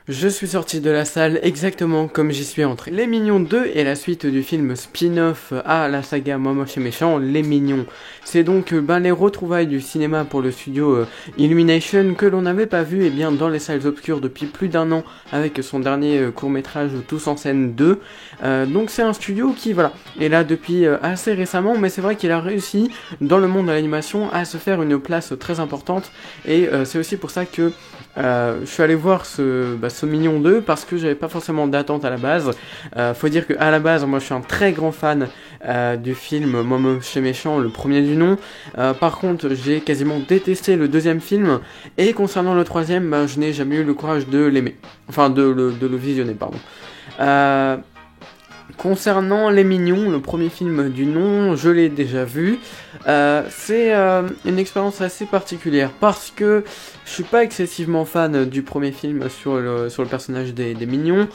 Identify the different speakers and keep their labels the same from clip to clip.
Speaker 1: Je suis sorti de la salle exactement comme j'y suis entré. Les Mignons 2 est la suite du film spin-off à la saga Moi Moche et Méchant, Les Mignons. C'est donc les retrouvailles du cinéma pour le studio Illumination que l'on n'avait pas vu dans les salles obscures depuis plus d'un an avec son dernier court-métrage Tous en scène 2. Donc c'est un studio qui est là depuis assez récemment, mais c'est vrai qu'il a réussi dans le monde de l'animation à se faire une place très importante et c'est aussi pour ça que je suis allé voir ce Mignon 2 parce que j'avais pas forcément d'attente à la base. Faut dire que à la base, moi je suis un très grand fan du film Moi Moche et Méchant, le premier du nom. Par contre, j'ai quasiment détesté le deuxième film et concernant le troisième, je n'ai jamais eu le courage de l'aimer. Enfin, de le visionner, pardon. Concernant Les Mignons, le premier film du nom, je l'ai déjà vu. C'est une expérience assez particulière parce que je suis pas excessivement fan du premier film sur le personnage des Mignons.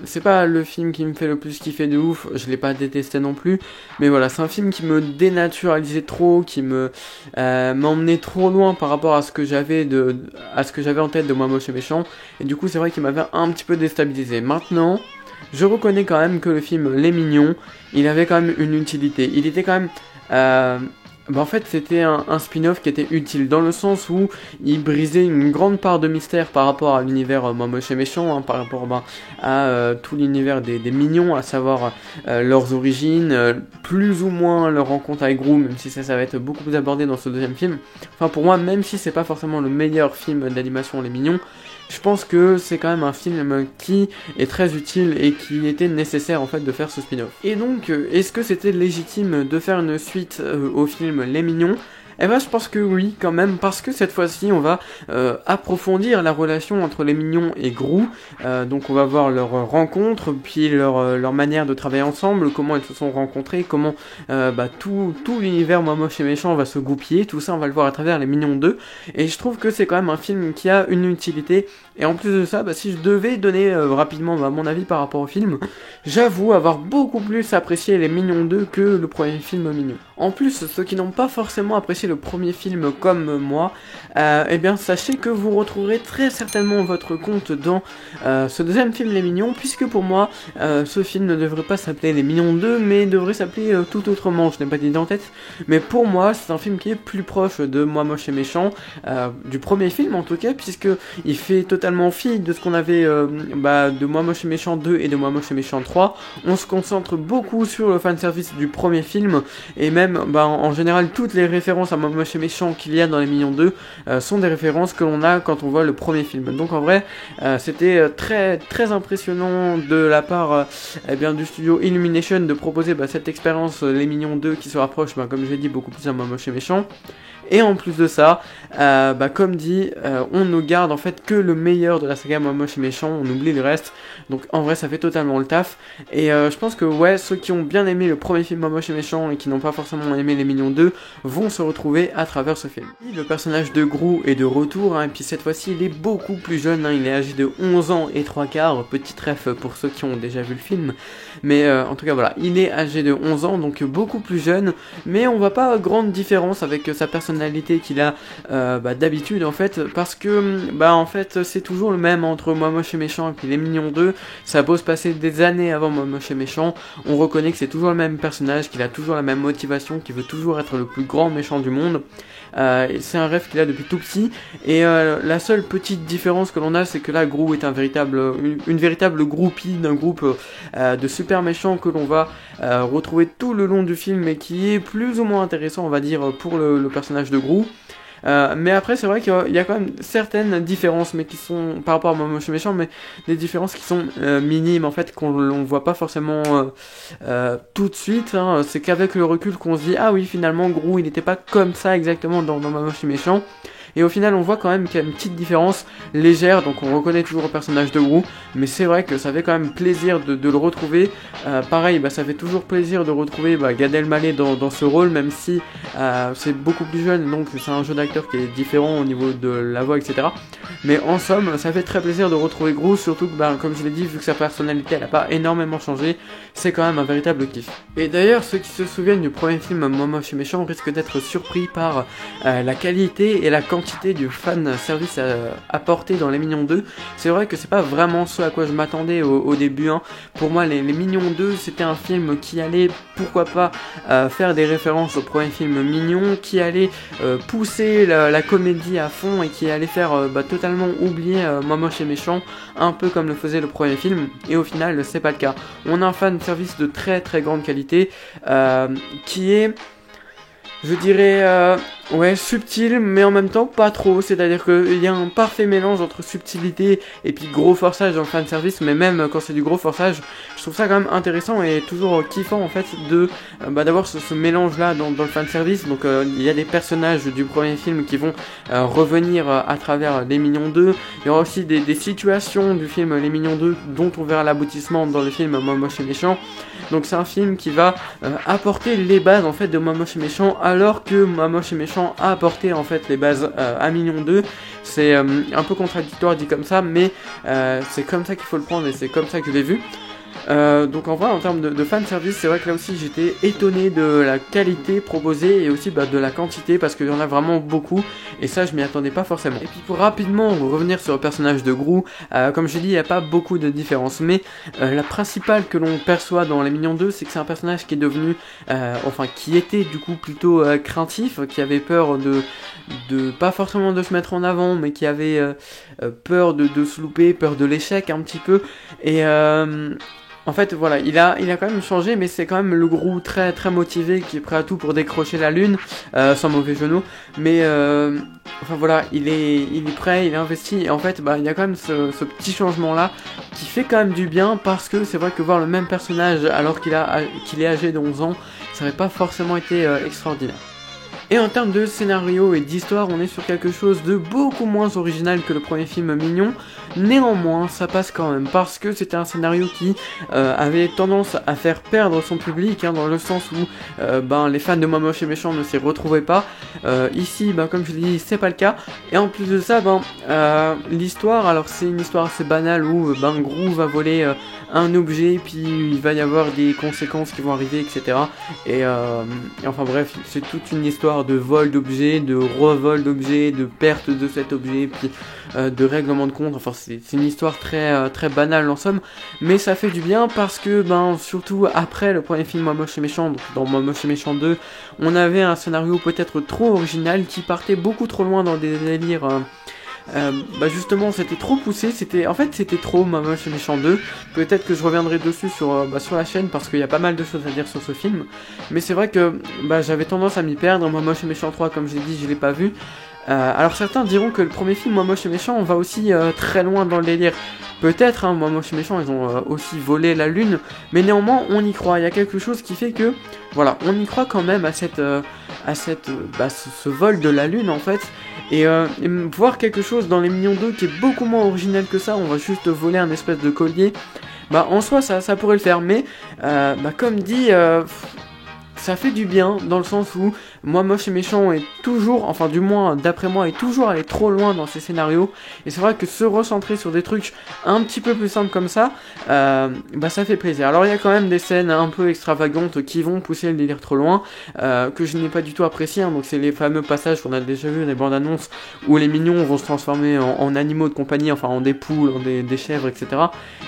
Speaker 1: C'est pas le film qui me fait le plus kiffer de ouf, je l'ai pas détesté non plus. Mais voilà, c'est un film qui me dénaturalisait trop, qui m'emmenait trop loin par rapport à ce que j'avais en tête de Moi Moche et Méchant. Et du coup, c'est vrai qu'il m'avait un petit peu déstabilisé. Maintenant, je reconnais quand même que le film Les Mignons, il avait quand même une utilité. Il était quand même... en fait, c'était un spin-off qui était utile, dans le sens où il brisait une grande part de mystère par rapport à l'univers Moi Moche et Méchant, par rapport à tout l'univers des Mignons, à savoir leurs origines, plus ou moins leur rencontre avec Gru, même si ça va être beaucoup plus abordé dans ce deuxième film. Enfin, pour moi, même si c'est pas forcément le meilleur film d'animation Les Mignons, je pense que c'est quand même un film qui est très utile et qui était nécessaire en fait de faire ce spin-off. Et donc, est-ce que c'était légitime de faire une suite au film Les Mignons ? Eh ben, je pense que oui, quand même, parce que cette fois-ci, on va approfondir la relation entre les Mignons et Gru. Donc, on va voir leur rencontre, puis leur manière de travailler ensemble, comment ils se sont rencontrés, comment tout l'univers Moi Moche et Méchant va se goupiller. Tout ça, on va le voir à travers les Mignons 2. Et je trouve que c'est quand même un film qui a une utilité. Et en plus de ça, si je devais donner rapidement mon avis par rapport au film, j'avoue avoir beaucoup plus apprécié les Mignons 2 que le premier film Mignon. En plus, ceux qui n'ont pas forcément apprécié le premier film comme moi, sachez que vous retrouverez très certainement votre compte dans ce deuxième film Les Mignons, puisque pour moi, ce film ne devrait pas s'appeler Les Mignons 2, mais devrait s'appeler tout autrement, je n'ai pas d'idée en tête, mais pour moi, c'est un film qui est plus proche de Moi Moche et Méchant, du premier film en tout cas, puisque il fait totalement fi de ce qu'on avait de Moi Moche et Méchant 2 et de Moi Moche et Méchant 3, on se concentre beaucoup sur le fanservice du premier film, et même en général toutes les références à Moi Moche et Méchant qu'il y a dans les Mignons 2 sont des références que l'on a quand on voit le premier film. Donc en vrai c'était très très impressionnant de la part du studio Illumination de proposer cette expérience Les Mignons 2 qui se rapproche comme je l'ai dit beaucoup plus à Moi Moche et Méchant. Et en plus de ça, comme dit, on ne garde en fait que le meilleur de la saga Moi Moche et Méchant, on oublie le reste. Donc en vrai ça fait totalement le taf. Et je pense que ceux qui ont bien aimé le premier film Moi Moche et Méchant et qui n'ont pas forcément aimé Les Mignons 2 vont se retrouver à travers ce film. Le personnage de Gru est de retour, et puis cette fois-ci il est beaucoup plus jeune, il est âgé de 11 ans et 3 quarts, petit ref pour ceux qui ont déjà vu le film. Mais en tout cas voilà, il est âgé de 11 ans, donc beaucoup plus jeune, mais on voit pas grande différence avec sa personnalité qu'il a d'habitude en fait, parce que en fait c'est toujours le même entre Moi Moche et Méchant et puis Les Mignons 2, ça a beau se passer des années avant Moi Moche et Méchant, on reconnaît que c'est toujours le même personnage, qu'il a toujours la même motivation, qu'il veut toujours être le plus grand méchant du monde. C'est un rêve qu'il a depuis tout petit, et la seule petite différence que l'on a, c'est que là Gru est une véritable groupie d'un groupe de super méchants que l'on va retrouver tout le long du film, et qui est plus ou moins intéressant, on va dire, pour le personnage de Gru. Mais après c'est vrai qu'il y a quand même certaines différences, mais qui sont par rapport à Moi Moche et Méchant, mais des différences qui sont minimes en fait, qu'on voit pas forcément tout de suite, hein. C'est qu'avec le recul qu'on se dit ah oui, finalement Gru il n'était pas comme ça exactement dans Moi Moche et Méchant. Et au final on voit quand même qu'il y a une petite différence légère, donc on reconnaît toujours le personnage de Gru, mais c'est vrai que ça fait quand même plaisir de le retrouver. Pareil, ça fait toujours plaisir de retrouver Gad Elmaleh dans ce rôle, même si c'est beaucoup plus jeune, donc c'est un jeu d'acteur qui est différent au niveau de la voix, etc. Mais en somme, ça fait très plaisir de retrouver Gru, surtout que comme je l'ai dit, vu que sa personnalité elle a pas énormément changé, c'est quand même un véritable kiff. Et d'ailleurs, ceux qui se souviennent du premier film Moi Moche et Méchant risquent d'être surpris par la qualité et la quantité quantité du fan service apporté dans Les Mignons 2, c'est vrai que c'est pas vraiment ce à quoi je m'attendais au début. Hein. Pour moi, les Mignons 2, c'était un film qui allait, pourquoi pas, faire des références au premier film Mignon, qui allait pousser la comédie à fond et qui allait faire totalement oublier Moi Moche et Méchant, un peu comme le faisait le premier film, et au final, c'est pas le cas. On a un fan service de très très grande qualité, qui est, je dirais, subtil, mais en même temps pas trop, c'est-à-dire qu'il y a un parfait mélange entre subtilité et puis gros forçage dans le fanservice, mais même quand c'est du gros forçage, je trouve ça quand même intéressant et toujours kiffant en fait d'avoir ce mélange-là dans le fanservice. Donc il y a des personnages du premier film qui vont revenir à travers Les Mignons 2, il y aura aussi des situations du film Les Mignons 2 dont on verra l'aboutissement dans le film Moi Moche et Méchant. Donc c'est un film qui va apporter les bases en fait de Moi Moche et Méchant, alors que Moi Moche et Méchant a apporté en fait les bases à Mignon 2. C'est un peu contradictoire dit comme ça, mais c'est comme ça qu'il faut le prendre et c'est comme ça que je l'ai vu. Donc en vrai, en termes de fanservice, c'est vrai que là aussi j'étais étonné de la qualité proposée et aussi de la quantité, parce qu'il y en a vraiment beaucoup et ça je m'y attendais pas forcément. Et puis pour rapidement revenir sur le personnage de Gru, comme je l'ai dit, il n'y a pas beaucoup de différence, mais la principale que l'on perçoit dans Les Mignons 2, c'est que c'est un personnage qui est devenu, qui était du coup plutôt craintif, qui avait peur de pas forcément de se mettre en avant, mais qui avait peur de se louper, peur de l'échec un petit peu, et en fait voilà, il a quand même changé, mais c'est quand même le Gru très très motivé qui est prêt à tout pour décrocher la lune, sans mauvais jeu de mots, mais enfin voilà, il est prêt, il est investi, et en fait il y a quand même ce petit changement là qui fait quand même du bien, parce que c'est vrai que voir le même personnage alors qu'il est âgé de 11 ans, ça n'aurait pas forcément été extraordinaire. Et en termes de scénario et d'histoire, on est sur quelque chose de beaucoup moins original que le premier film Mignon. Néanmoins, ça passe quand même, parce que c'était un scénario qui avait tendance à faire perdre son public, dans le sens où les fans de Moi Moche et Méchant ne s'y retrouvaient pas. Ici, comme je l'ai dit, c'est pas le cas. Et en plus de ça, l'histoire, alors c'est une histoire assez banale où Gru va voler un objet, puis il va y avoir des conséquences qui vont arriver, etc. Et enfin bref, c'est toute une histoire de vol d'objets, de revol d'objets, de perte de cet objet, puis de règlement de compte. Enfin c'est une histoire très très banale en somme, mais ça fait du bien parce que surtout après le premier film Moi Moche et Méchant, donc dans Moi Moche et Méchant 2, on avait un scénario peut-être trop original qui partait beaucoup trop loin dans des délires. Justement c'était trop poussé, c'était trop Moi Moche et Méchant 2. Peut-être que je reviendrai dessus sur la chaîne, parce qu'il y a pas mal de choses à dire sur ce film, mais c'est vrai que j'avais tendance à m'y perdre. Moi Moche et Méchant 3, comme je l'ai dit, je l'ai pas vu. Alors certains diront que le premier film Moi Moche et Méchant va aussi très loin dans le délire. Peut-être, Moi Moche et Méchant, ils ont aussi volé la lune, mais néanmoins on y croit. Il y a quelque chose qui fait que, voilà, on y croit quand même à ce vol de la lune en fait. Et voir quelque chose dans Les Mignons 2 qui est beaucoup moins original que ça, on va juste voler un espèce de collier, en soi ça pourrait le faire, mais comme dit, ça fait du bien, dans le sens où Moi Moche et Méchant est toujours, enfin du moins d'après moi, est toujours allé trop loin dans ses scénarios, et c'est vrai que se recentrer sur des trucs un petit peu plus simples comme ça, ça fait plaisir. Alors il y a quand même des scènes un peu extravagantes qui vont pousser le délire trop loin, que je n'ai pas du tout apprécié, donc c'est les fameux passages qu'on a déjà vu dans les bandes annonces, où les mignons vont se transformer en animaux de compagnie, enfin en des poules, en des chèvres, etc.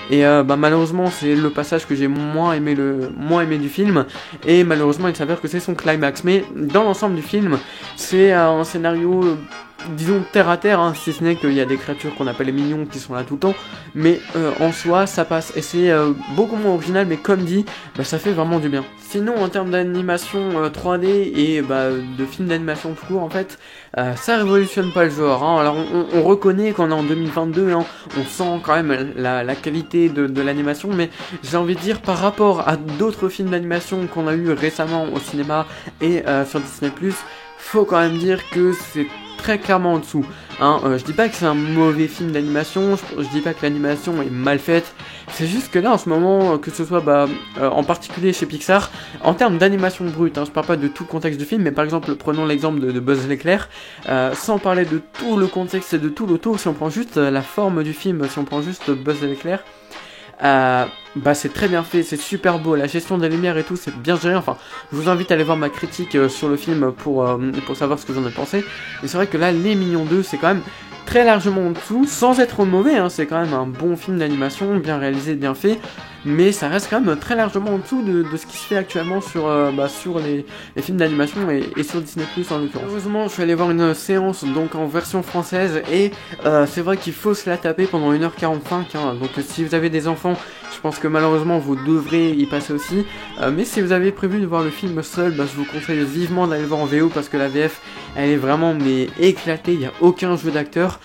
Speaker 1: Et malheureusement c'est le passage que j'ai moins aimé du film, et malheureusement il s'avère que c'est son climax. Mais dans l'ensemble du film, c'est un scénario, disons, terre à terre, si ce n'est qu'il y a des créatures qu'on appelle les mignons qui sont là tout le temps, mais en soi ça passe, et c'est beaucoup moins original, mais comme dit, ça fait vraiment du bien. Sinon en termes d'animation 3D et de films d'animation tout court, en fait, ça révolutionne pas le genre, Alors on reconnaît qu'on est en 2022, on sent quand même la qualité de l'animation, mais j'ai envie de dire, par rapport à d'autres films d'animation qu'on a eu récemment au cinéma et sur Disney+, faut quand même dire que c'est très clairement en dessous. Je dis pas que c'est un mauvais film d'animation, je dis pas que l'animation est mal faite, c'est juste que là en ce moment, que ce soit en particulier chez Pixar, en termes d'animation brute, je parle pas de tout le contexte du film, mais par exemple prenons l'exemple de Buzz l'éclair, sans parler de tout le contexte et de tout l'autour, si on prend juste la forme du film, si on prend juste Buzz l'éclair, Bah c'est très bien fait, c'est super beau, la gestion des lumières et tout c'est bien géré, enfin je vous invite à aller voir ma critique sur le film pour savoir ce que j'en ai pensé. Et c'est vrai que là Les Mignons 2 c'est quand même très largement en dessous, sans être mauvais, hein, c'est quand même un bon film d'animation, bien réalisé, bien fait, mais ça reste quand même très largement en dessous de ce qui se fait actuellement sur les films d'animation et sur Disney Plus en l'occurrence. Heureusement, je suis allé voir une séance donc en version française et c'est vrai qu'il faut se la taper pendant 1h45, hein, donc si vous avez des enfants, je pense que malheureusement vous devrez y passer aussi, mais si vous avez prévu de voir le film seul, bah, je vous conseille vivement d'aller le voir en VO parce que la VF elle est vraiment mais éclatée, il n'y a aucun jeu d'acteur.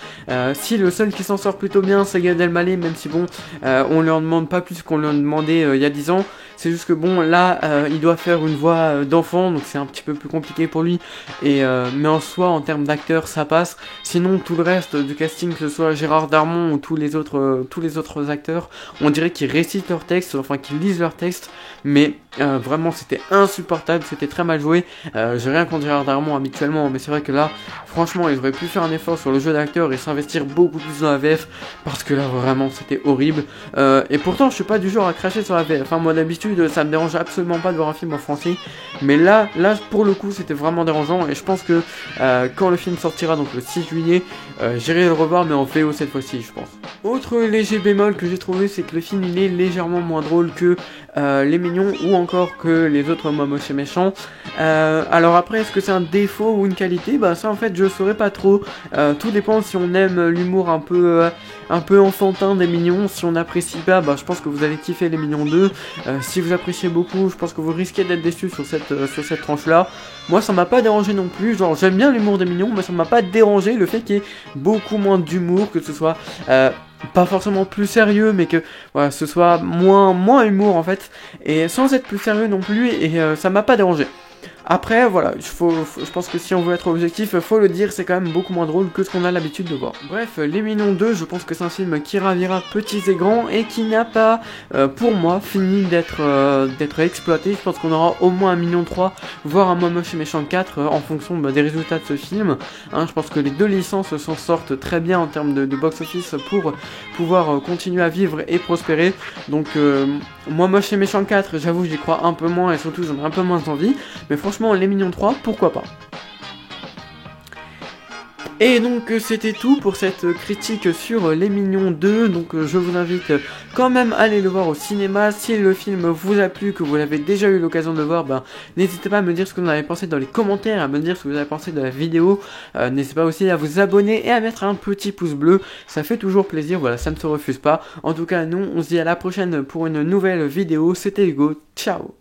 Speaker 1: Si le seul qui s'en sort plutôt bien c'est Gad Elmaleh, même si bon on lui en demande pas plus qu'on lui en demandait il y a 10 ans, c'est juste que bon là il doit faire une voix d'enfant donc c'est un petit peu plus compliqué pour lui, et mais en soi en termes d'acteur ça passe. Sinon tout le reste du casting, que ce soit Gérard Darmon ou tous les autres acteurs, on dirait qu'ils récitent leur texte, enfin qu'ils lisent leur texte, mais vraiment c'était insupportable, c'était très mal joué. J'ai rien contre Gérard Darmon habituellement, mais c'est vrai que là franchement ils auraient pu faire un effort sur le jeu d'acteur et s'investir beaucoup plus dans la VF, parce que là vraiment c'était horrible. Et pourtant je suis pas du genre à cracher sur la VF, enfin moi d'habitude ça me dérange absolument pas de voir un film en français, mais là pour le coup c'était vraiment dérangeant, et je pense que quand le film sortira donc le 6 juillet j'irai le revoir, mais en VO cette fois-ci je pense. Autre léger bémol que j'ai trouvé, c'est que le film il est légèrement moins drôle que Les Mignons ou encore que les autres Moi Moche et Méchant. Alors après, est-ce que c'est un défaut ou une qualité? Bah ça en fait je saurais pas trop, tout dépend si on aime l'humour un peu enfantin des Mignons. Si on n'apprécie pas, bah je pense que vous allez kiffer Les Mignons 2. Si vous appréciez beaucoup, je pense que vous risquez d'être déçu sur cette tranche là. Moi ça m'a pas dérangé non plus, genre j'aime bien l'humour des Mignons, mais ça m'a pas dérangé le fait qu'il y ait beaucoup moins d'humour, que ce soit pas forcément plus sérieux, mais que voilà, ce soit moins humour en fait, et sans être plus sérieux non plus, et ça m'a pas dérangé. Après, voilà, je pense que si on veut être objectif, faut le dire, c'est quand même beaucoup moins drôle que ce qu'on a l'habitude de voir. Bref, Les Mignons 2, je pense que c'est un film qui ravira petits et grands et qui n'a pas, pour moi, fini d'être exploité. Je pense qu'on aura au moins 1,3 million, voire un Moi Moche et Méchant 4 en fonction des résultats de ce film. Hein, je pense que les deux licences s'en sortent très bien en termes de box-office pour pouvoir continuer à vivre et prospérer. Donc, Moi Moche et Méchant 4, j'avoue, j'y crois un peu moins et surtout j'en ai un peu moins envie. Mais franchement, Les Mignons 3, pourquoi pas. Et donc c'était tout pour cette critique sur Les Mignons 2, donc je vous invite quand même à aller le voir au cinéma. Si le film vous a plu, que vous l'avez déjà eu l'occasion de voir, ben n'hésitez pas à me dire ce que vous en avez pensé dans les commentaires, à me dire ce que vous avez pensé de la vidéo. N'hésitez pas aussi à vous abonner et à mettre un petit pouce bleu, ça fait toujours plaisir, voilà, ça ne se refuse pas. En tout cas nous on se dit à la prochaine pour une nouvelle vidéo, c'était Hugo, ciao.